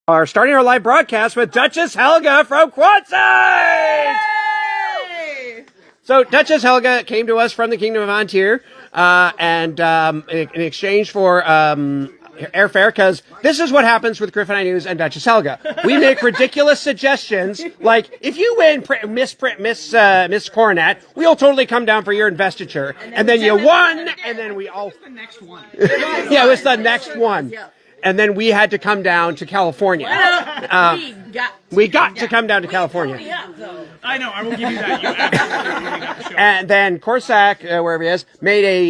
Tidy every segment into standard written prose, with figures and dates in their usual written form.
are starting our live broadcast with Duchess Helga from Quartzsite! So Duchess Helga came to us from the Kingdom of Antir, and in exchange for airfare, because this is what happens with Griffin Eye News and Duchess Helga. We make ridiculous suggestions, like, if you win Miss Coronet, we'll totally come down for your investiture. And then you won, and then we all... the next one. Yeah, it was the next one. And then we had to come down to California. We got to come down to California. I know, I will give you that. You absolutely got the show. And then Corsac, wherever he is,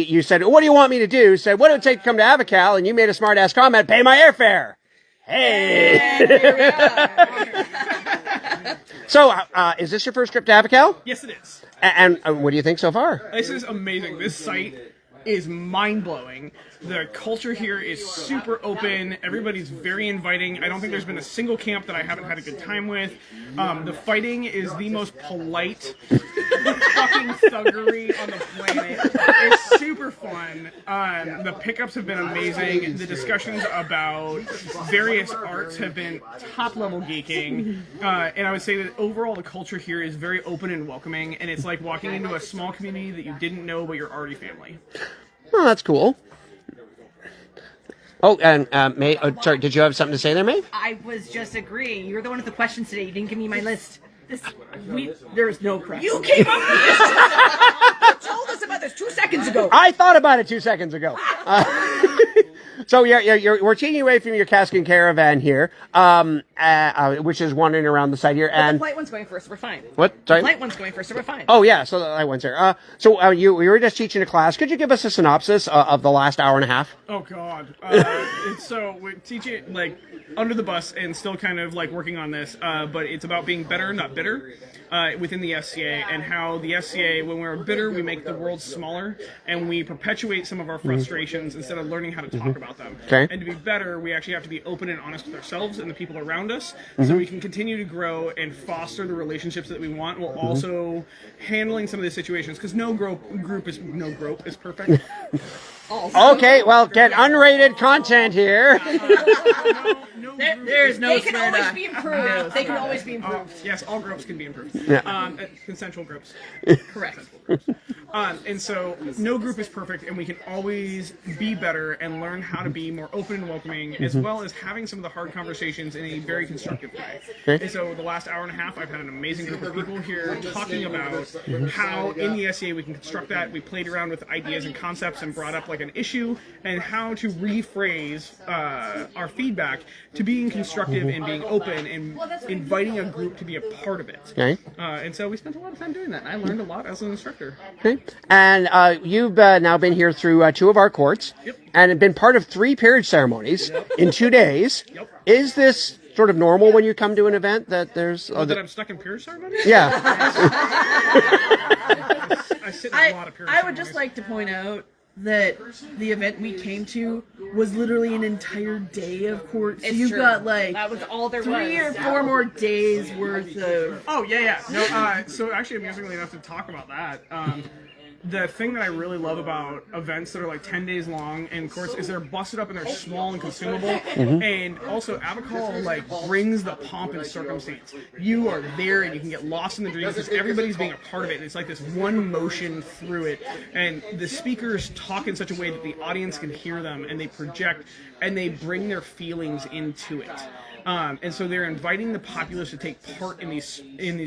you said, what do you want me to do? Said, what would it take to come to Avacal? And you made a smart-ass comment, pay my airfare. Hey! So, is this your first trip to Avacal? Yes, it is. And what do you think so far? This is amazing. This site is mind-blowing. The culture here is super open. Everybody's very inviting. I don't think there's been a single camp that I haven't had a good time with. The fighting is the most polite fucking thuggery on the planet. It's super fun. The pickups have been amazing. The discussions about various arts have been top-level geeking. And I would say that overall the culture here is very open and welcoming, and it's like walking into a small community that you didn't know, but you're already family. Oh, that's cool. Oh, and May, sorry, did you have something to say there, May? I was just agreeing. You're the one with the questions today. You didn't give me my list. There's no pressure. You came up with this! You told us about this 2 seconds ago. I thought about it 2 seconds ago. So we're taking away from your Cascan Caravan here, which is wandering around the site here. And the light one's going first, so we're fine. What? Sorry? The light one's going first, so we're fine. Oh, yeah, so the light one's here. We were just teaching a class. Could you give us a synopsis of the last hour and a half? Oh, God. So we teach it, like, under the bus and still kind of, like, working on this, but it's about being better, not bitter, within the SCA, and how the SCA, when we're bitter, we make the world smaller, and we perpetuate some of our frustrations instead of learning how to talk about them. Okay. And to be better, we actually have to be open and honest with ourselves and the people around us, so we can continue to grow and foster the relationships that we want, while also handling some of these situations, because no group is perfect. Okay, well, get unrated content here. There's no. They can always be improved. They can always be improved. Yes, all groups can be improved. Yeah. Consensual groups. Correct. And so no group is perfect, and we can always be better and learn how to be more open and welcoming, as well as having some of the hard conversations in a very constructive way. Okay. And so the last hour and a half, I've had an amazing group of people here talking about how in the SCA we can construct that. We played around with ideas and concepts and brought up like an issue and how to rephrase our feedback to being constructive and being open and inviting a group to be a part of it. Okay. And so we spent a lot of time doing that, and I learned a lot as an instructor. Okay. And you've now been here through 2 of our courts, and have been part of 3 peerage ceremonies in 2 days. Yep. Is this sort of normal when you come to an event that there's... that I'm stuck in peerage ceremonies? Yeah. I sit in a lot of peerage I would just like to point out that the event we came to was literally an entire day of court. So you've got like that was all there 3 or 4 more days worth of. Oh yeah. No. So actually, amusingly enough, to talk about that. The thing that I really love about events that are like 10 days long, and of course, is they're busted up and they're small and consumable, and also Avacal like brings the pomp and circumstance. You are there and you can get lost in the dreams because everybody's being a part of it. And it's like this one motion through it, and the speakers talk in such a way that the audience can hear them, and they project and they bring their feelings into it. And so they're inviting the populace to take part in these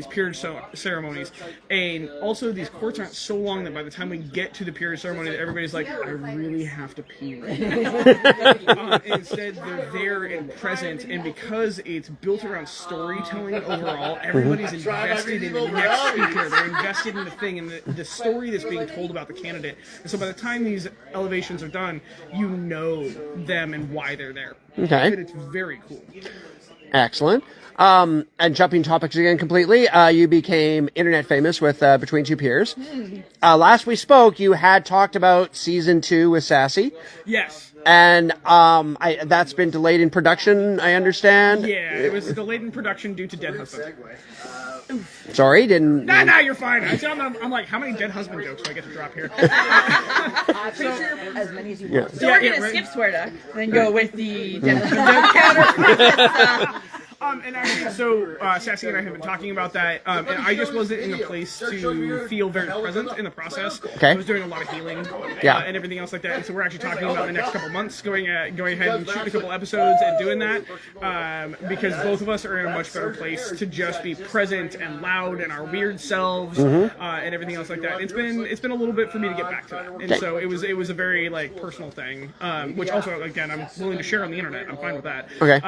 peerage ceremonies, and also these courts aren't so long that by the time we get to the peerage ceremony, that everybody's like, I really have to pee right now. Instead, they're there and present, and because it's built around storytelling overall, everybody's invested in the next speaker. They're invested in the thing and the story that's being told about the candidate. And so by the time these elevations are done, you know them and why they're there. Okay. And it's very cool. Excellent. And jumping topics again completely, you became internet famous with Between Two Peers. Last we spoke, you had talked about season 2 with Sassy. Yes. And that's been delayed in production, I understand. Yeah, it was delayed in production due to Dead Husband. Sorry, didn't. Nah, you're fine. I'm like, how many dead husband jokes do I get to drop here? As many as you want. So we're gonna skip swear duck, then go with the counter. And actually, so Sassy and I have been talking about that, and I just wasn't in a place to feel very present in the process. Okay. I was doing a lot of healing, and everything else like that. And so we're actually talking about the next couple months going ahead and shooting a couple episodes and doing that, because both of us are in a much better place to just be present and loud and our weird selves and everything else like that. It's been a little bit for me to get back to that, and so it was a very like personal thing, which also again I'm willing to share on the internet. I'm fine with that. Okay.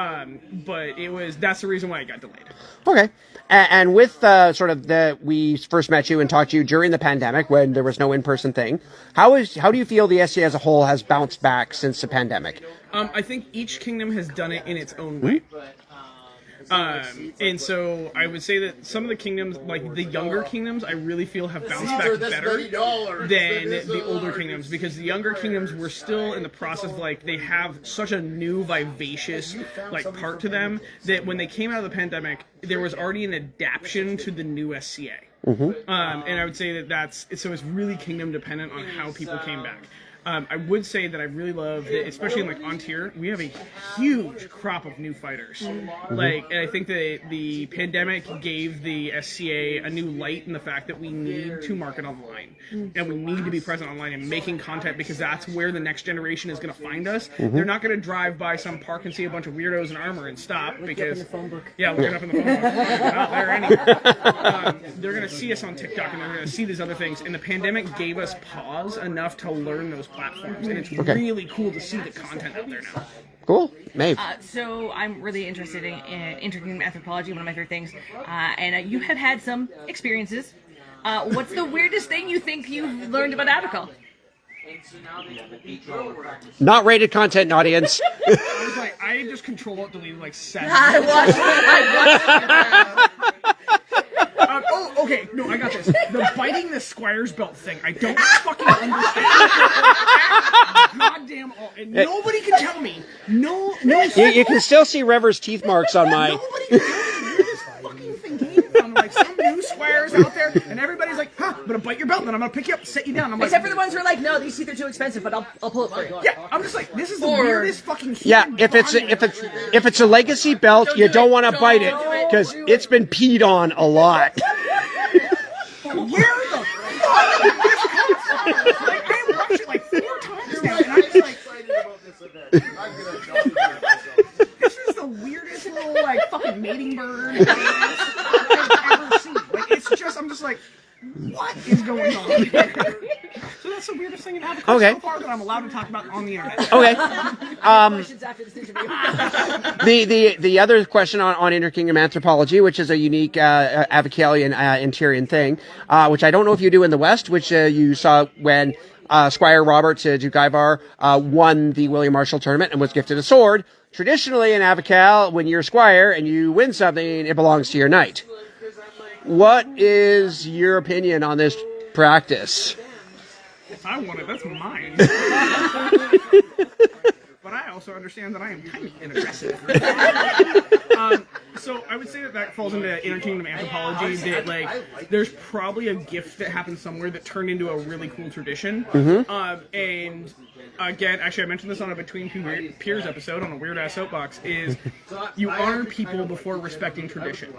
But that's the reason why it got delayed. Okay. And with sort of we first met you and talked to you during the pandemic when there was no in-person thing. How do you feel the SCA as a whole has bounced back since the pandemic? I think each kingdom has done it in its own way. And so I would say that some of the kingdoms, like the younger kingdoms, I really feel have bounced back better than the older kingdoms, because the younger kingdoms were still in the process of like they have such a new vivacious like part to them that when they came out of the pandemic, there was already an adaptation to the new SCA. And I would say that it's really kingdom dependent on how people came back. I would say that I really love that, especially in like on tier, we have a huge crop of new fighters. Like, and I think that the pandemic gave the SCA a new light in the fact that we need to market online and we need to be present online and making content, because that's where the next generation is going to find us. They're not going to drive by some park and see a bunch of weirdos in armor and stop because looking up in the phone book. We're not there anymore. They're going to see us on TikTok and they're going to see these other things. And the pandemic gave us pause enough to learn those platforms, and it's really cool to see the content out there now. Cool. Maeve. So I'm really interested in interkingdom anthropology, one of my favorite things, and you have had some experiences. What's the weirdest thing you think you've learned about Avacal? Not rated content, audience. I was like, I just control it deleted like 7. I watched it. Okay, no, I got this. The biting the squire's belt thing, I don't fucking understand. Goddamn all, and nobody can tell me. No. You can still see Rever's teeth marks on my. Nobody can tell me where this fucking thing came from. Like some new squires out there, and everybody's like, I'm gonna bite your belt, and then I'm gonna pick you up, and set you down. I'm like, Except for the ones who are like, no, these teeth are too expensive, but I'll pull it for you. yeah, I'm just like, this is the weirdest fucking. Yeah, if it's a legacy belt, you don't want to bite it because it's been peed on a lot. Where the fuck did this come from? Like, I watched it like 4 times now, and I'm just like, this is the weirdest little like fucking mating bird I've ever seen. Like, it's just, I'm just like, what is going on here? So that's the weirdest thing in Avacal so far that I'm allowed to talk about on the internet. Okay. Questions after this interview. The other question on interkingdom anthropology, which is a unique Avacalian Interior thing, which I don't know if you do in the West, which you saw when Squire Robert Duke Ivar won the William Marshall tournament and was gifted a sword. Traditionally in Avacal, when you're a squire and you win something, it belongs to your knight. What is your opinion on this practice? If I want it, that's mine. But I also understand that I am kind of aggressive. So I would say that falls into interkingdom anthropology, that like there's probably a gift that happened somewhere that turned into a really cool tradition. And again, actually I mentioned this on a Between Two Peers episode on a Weird Ass Soapbox, is you honor people before respecting tradition.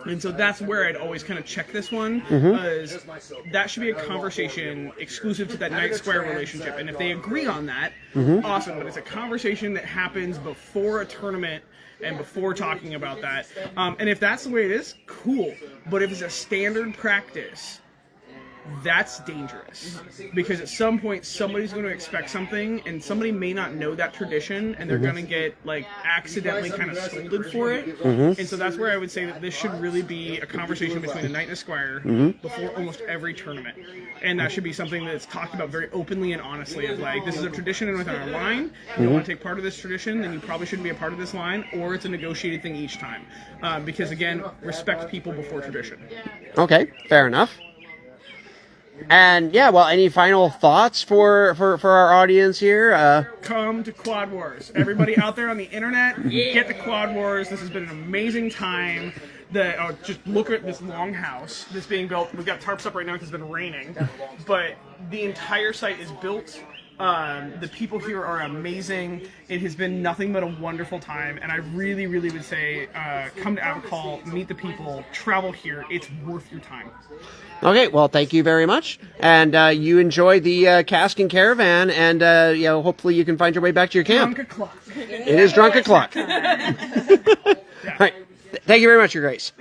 And so that's where I'd always kind of check this one, because that should be a conversation exclusive to that knight-squire relationship. And if they agree on that, awesome, but it's a conversation that happens before a tournament and before talking about that. And if that's the way it is, cool. But if it's a standard practice, that's dangerous, because at some point somebody's going to expect something and somebody may not know that tradition and they're going to get like accidentally kind of scolded for it. And so that's where I would say that this should really be a conversation between a knight and a squire before almost every tournament, and that should be something that's talked about very openly and honestly, of like, this is a tradition within our line. If you don't want to take part of this tradition, then you probably shouldn't be a part of this line, or it's a negotiated thing each time, because again, respect people before tradition. Okay, fair enough. And yeah, well, any final thoughts for our audience here? Come to Quad Wars. Everybody out there on the internet, get to Quad Wars. This has been an amazing time. just look at this longhouse that's being built. We've got tarps up right now because it's been raining, but the entire site is built. The people here are amazing. It has been nothing but a wonderful time, and I really, really would say come to Avacal, meet the people, travel here. It's worth your time. Okay, well, thank you very much, and you enjoy the casking caravan, and hopefully you can find your way back to your camp. Drunk o'clock. It is drunk o'clock. All right, thank you very much, Your Grace.